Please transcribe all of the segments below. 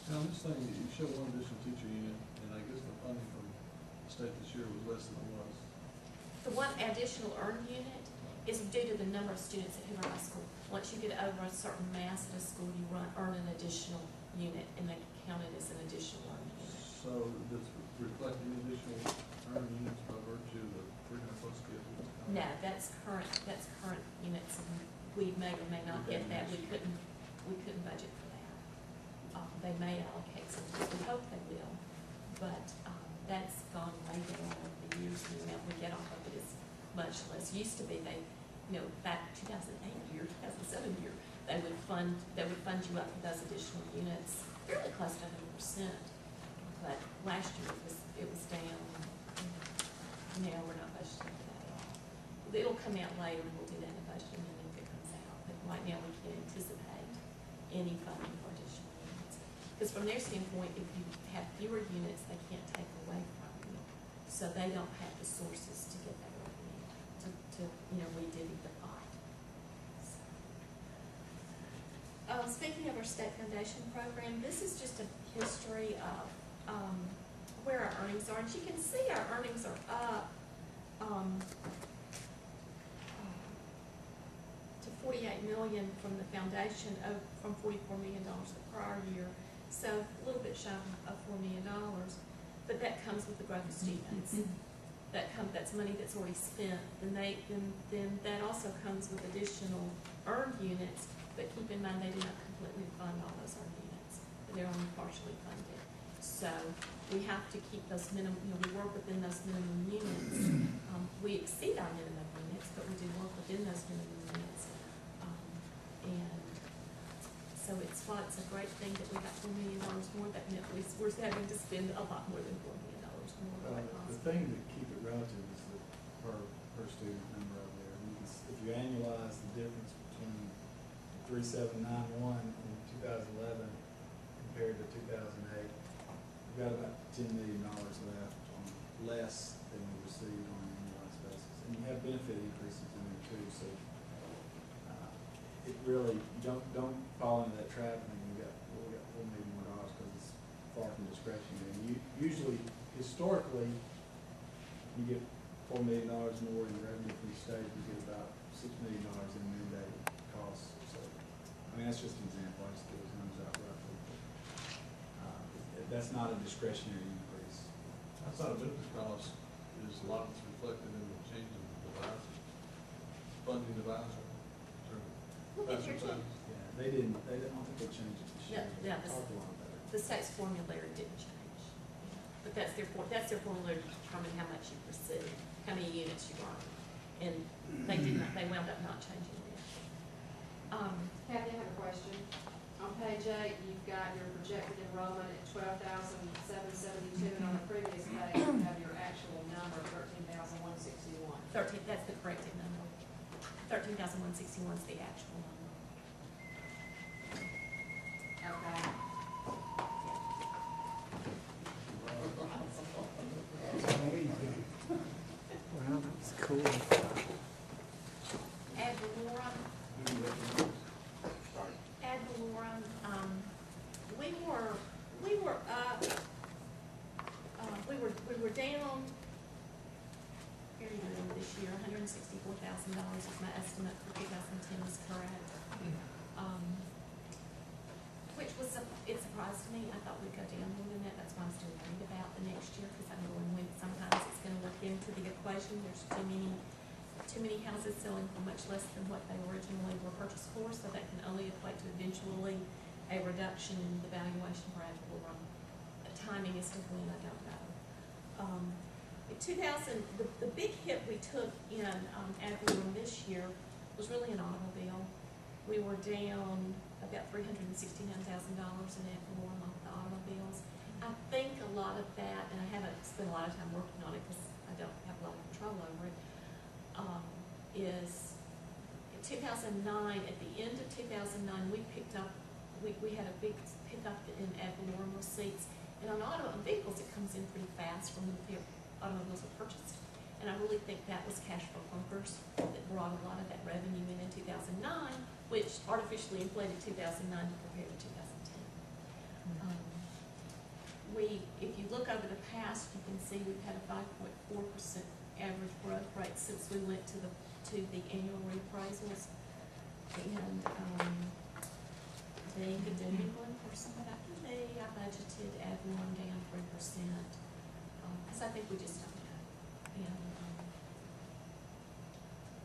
Now, this thing, you show one additional teacher unit, and I guess the funding from the state this year was less than it was. The one additional earned unit is due to the number of students at Hoover High School. Once you get over a certain mass at a school, you earn an additional unit, and they count it as an additional earned unit. So does it reflect any additional earned units by virtue of the 300 plus kids? No, that's current units, and we may or may not get that. We couldn't budget for that. They may allocate some, we hope they will, but that's gone way down over the years, and the amount we get off of it is much less. Used to be back 2008 year, 2007 year, they would fund you up for those additional units fairly close to 100%. But last year it was down. Now we're not budgeting for that at all. It'll come out later, and we'll do that in the budget, and then if it comes out. But right now we can't anticipate any funding for additional units. Because from their standpoint, if you have fewer units, they can't take away from you. So they don't have the sources to get that revenue, to redivvy the pot. Speaking of our state foundation program, this is just a history of where our earnings are. And you can see our earnings are up to $48 million from the foundation, from $44 million the prior year. So a little bit shy of $4 million, but that comes with the growth of students. That's money that's already spent. Then that also comes with additional earned units, but keep in mind they do not completely fund all those earned units. They're only partially funded. So we have to keep those minimum, we work within those minimum units. We exceed our minimum units, but we do work within those minimum units. And so it's a great thing that we got $4 million more. That meant we're having to spend a lot more than $4 million more. The thing to keep it relative is the per student number out there. If you annualize the difference between 3791 in 2011 compared to 2008, we've got about $10 million less than we received on an annualized basis. And you have benefit increases in there too, so it really, don't fall into that trap and we got $4 million more because it's far from discretionary. And usually, historically, you get $4 million more in revenue from the state, you get about $6 million in mandated costs. So, I mean, that's just an example. I just threw those numbers out roughly. That's not a discretionary increase. That's not a business cost. Is a lot that's reflected in the change of the advisor, funding advisor. That's what I'm saying. Yeah, they didn't. I don't think they changed it this year. Yeah, Talked a lot about it. the state's formulary didn't change. But that's their formulary to determine how much you receive, how many units you run. And they wound up not changing that. Kathy, I have a question. On page 8, you've got your projected enrollment at 12,772, and on the previous page, you have your actual number, 13,161. That's the corrected number. 13,161 is the actual number. Okay. Wow, that's cool. Ad valorem, we were up, we were down, here you go, this year, $164,000 is my estimate for 2010 is correct. Which was, it surprised me. I thought we'd go down more than that. That's why I'm still worried about the next year, because I know sometimes it's going to look into the equation. There's too many houses selling for much less than what they originally were purchased for, so that can only equate to eventually a reduction in the valuation for ad valorem. The timing as to when, I don't know. In 2000, the big hit we took in ad valorem this year was really an automobile. We were down about $369,000 in ad valorem on the automobiles. I think a lot of that, and I haven't spent a lot of time working on it because I don't have a lot of control over it, is in 2009, at the end of 2009, we picked up, we had a big pickup in ad valorem receipts. And on vehicles, it comes in pretty fast from when the automobiles were purchased. And I really think that was cash flow bumpers that brought a lot of that revenue in 2009, which artificially inflated 2009 compared to 2010. past, you can see we've had a 5.4% average growth rate since we went to the annual reappraisals. And, being a doing one person after me, I budgeted ad valorem down 3%, because I think we just don't know. And,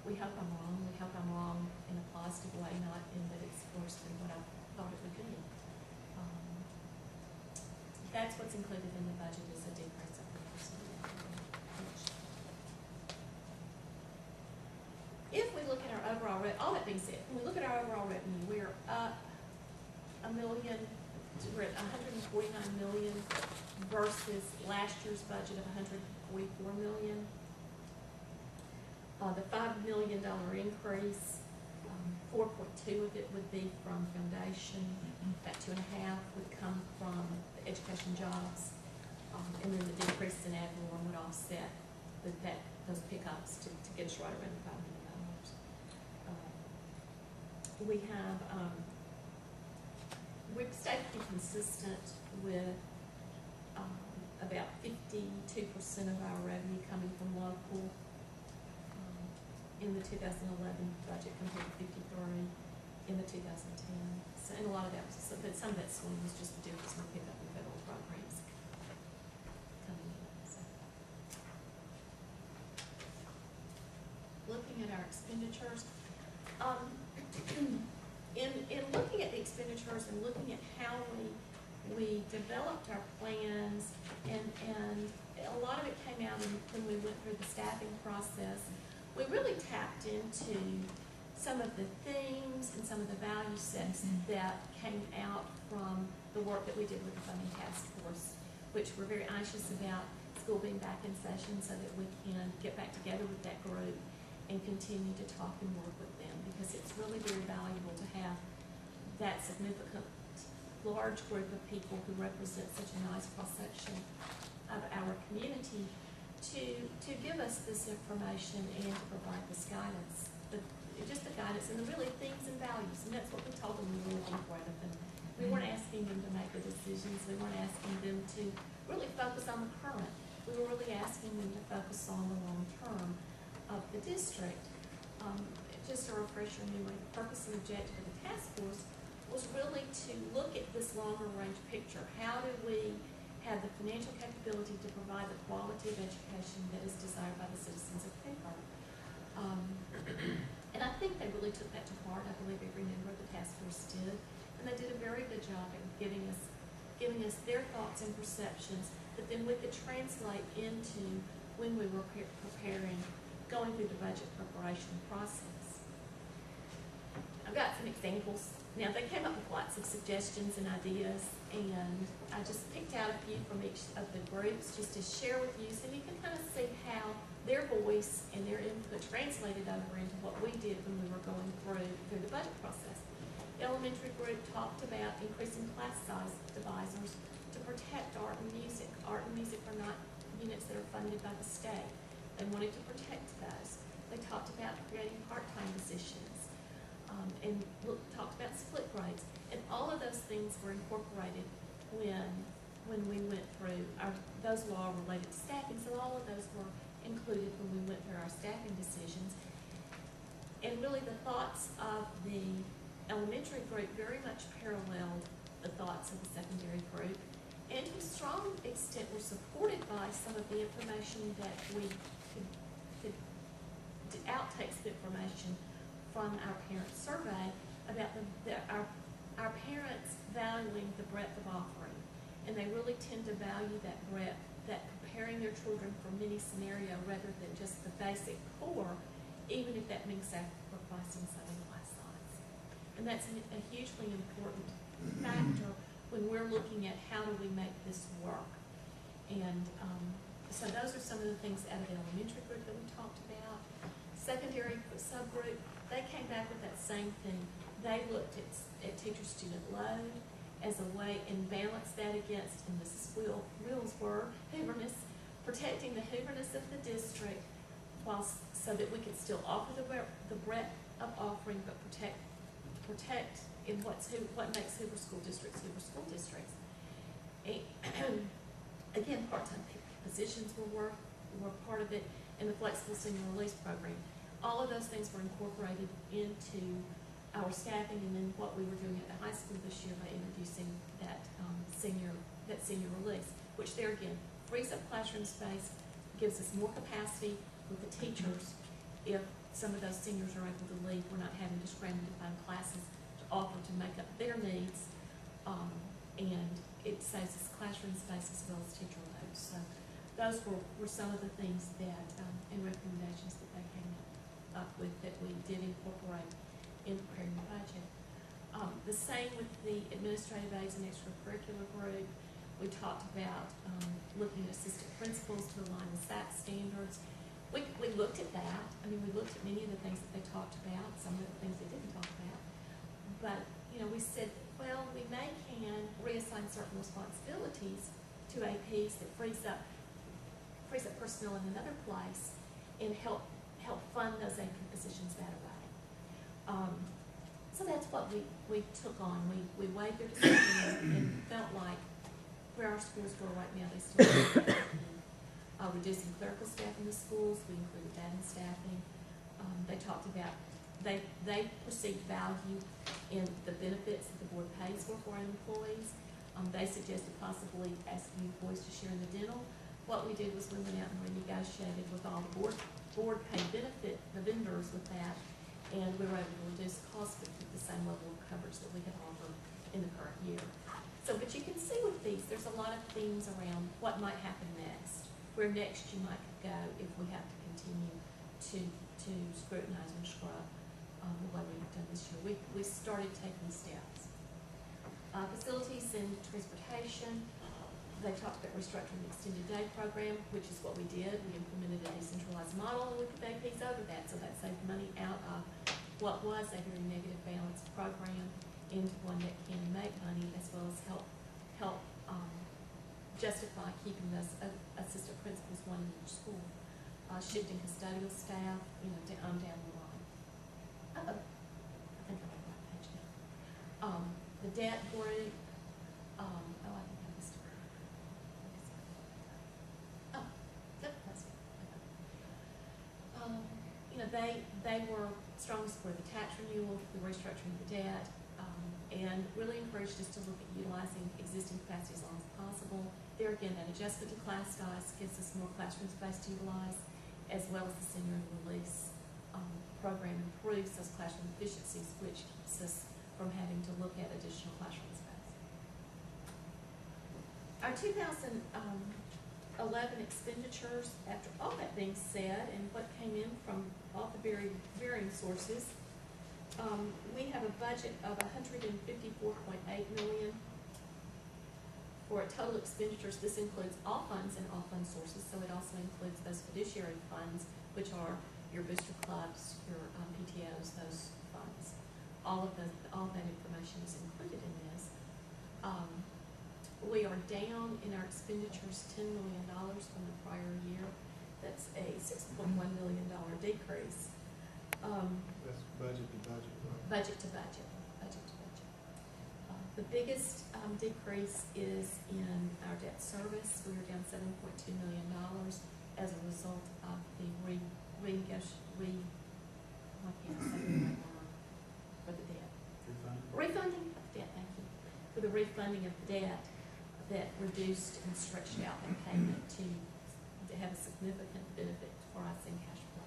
we hope I'm wrong. We hope I'm wrong in a positive way, not in that it's worse than what I thought it would be. That's what's included in the budget is a decrease of 3%. If we look at our overall all that being said, when we look at our overall revenue, we're up $1 million. We're at $149 million versus last year's budget of $144 million. The $5 million increase, 4.2 of it would be from foundation, about 2.5 would come from the education jobs, and then the decrease in ad valorem would offset those pickups to get us right around the $5 million. We've stayed pretty consistent with about 52% of our revenue coming from local in the 2011 budget compared to 53 in the 2010. So, and a lot of that was, but some of that swing was just the difference we picked up in federal programs coming in. So. Looking at our expenditures, in looking at the expenditures and looking at how we developed our plans, and a lot of it came out when we went through the staffing process. We really tapped into some of the themes and some of the value sets that came out from the work that we did with the funding task force, which we're very anxious about school being back in session so that we can get back together with that group and continue to talk and work with them, because it's really very valuable to have that significant large group of people who represent such a nice cross-section of our community to give us this information and to provide this guidance, just the guidance and the really themes and values. And that's what we told them we were looking for out of them. We weren't asking them to make the decisions. We weren't asking them to really focus on the current. We were really asking them to focus on the long term of the district. Just to refresh your memory, the purpose and objective of the task force was really to look at this longer range picture. How do we have the financial capability to provide the quality of education that is desired by the citizens of Pembroke? And I think they really took that to heart. I believe every member of the task force did. And they did a very good job at giving us their thoughts and perceptions that then we could translate into when we were going through the budget preparation process. I've got some examples. Now, they came up with lots of suggestions and ideas, and I just picked out a few from each of the groups just to share with you so you can kind of see how their voice and their input translated over into what we did when we were going through the budget process. The elementary group talked about increasing class size divisors to protect art and music. Art and music are not units that are funded by the state. They wanted to protect those. They talked about creating part-time positions. And talked about split grades, and all of those things were incorporated when we went through those law-related staffing. So all of those were included when we went through our staffing decisions. And really, the thoughts of the elementary group very much paralleled the thoughts of the secondary group, and to a strong extent were supported by some of the information that we could outtakes of information from our parent survey about our parents valuing the breadth of offering. And they really tend to value that breadth, that preparing their children for many scenarios rather than just the basic core, even if that means sacrificing some in class size. And that's a hugely important factor when we're looking at how do we make this work. And so those are some of the things out of the elementary group that we talked about. Secondary subgroup, they came back with that same thing. They looked at teacher-student load as a way and balanced that against, and Mrs. Will's were, hooverness, protecting the hooverness of the district so that we could still offer the breadth of offering, but protect in what makes Hoover school districts. And again, part-time positions were part of it, and the flexible senior release program. All of those things were incorporated into our staffing, and then what we were doing at the high school this year by introducing that senior release, which there again frees up classroom space, gives us more capacity with the teachers. If some of those seniors are able to leave, we're not having to scramble to find classes to offer to make up their needs, and it saves us classroom space as well as teacher loads. So those were some of the things that, and recommendations that they came up with that we did incorporate in preparing the budget. The same with the administrative aides and extracurricular group. We talked about looking at assistant principals to align with SAC standards. We looked at that. I mean, we looked at many of the things that they talked about, some of the things they didn't talk about. But, you know, we said, well, we can reassign certain responsibilities to APs that frees up personnel in another place and help fund those AP positions that way. So that's what we took on. We weighed their decision and felt like where our schools go right now, they still have reducing clerical staff in the schools. We included that in staffing. They talked about, they perceived value in the benefits that the board pays for our employees. They suggested possibly asking employees to share in the dental. What we did was we went out and renegotiated with all the board paid benefit, the vendors with that, and we were able to reduce costs but keep the same level of coverage that we had offered in the current year. So, but you can see with these, there's a lot of themes around what might happen next, where next you might go if we have to continue to scrutinize and scrub the way we've done this year. We started taking steps. Facilities and transportation, they talked about restructuring the extended day program, which is what we did. We implemented a decentralized model and we put APs over that, so that saved money out of what was a very negative balance program into one that can make money as well as help justify keeping those assistant principals one in each school. Shifting custodial staff, you know, down the line. I think I'm on the right page now. The debt group, I think I missed it. Oh, that's it. Okay. You know, they were strong support of the tax renewal, the restructuring of the debt, and really encouraged us to look at utilizing existing capacity as long as possible. There again, that adjustment to class size gives us more classroom space to utilize, as well as the senior release program improves those classroom efficiencies, which keeps us from having to look at additional classroom space. Our 2011 expenditures, after all that being said, and what came in from all the varying sources, we have a budget of $154.8 million for total expenditures. This includes all funds and all fund sources, so it also includes those fiduciary funds, which are your booster clubs, your PTOs, those funds. All that information is included in this. We are down in our expenditures $10 million from the prior year. That's a $6.1 million decrease. That's budget to budget, right? Budget to budget. The biggest decrease is in our debt service. We are down $7.2 million as a result of the refunding of debt, thank you, for the refunding of debt that reduced and stretched out that payment to have a significant benefit for us in cash flow.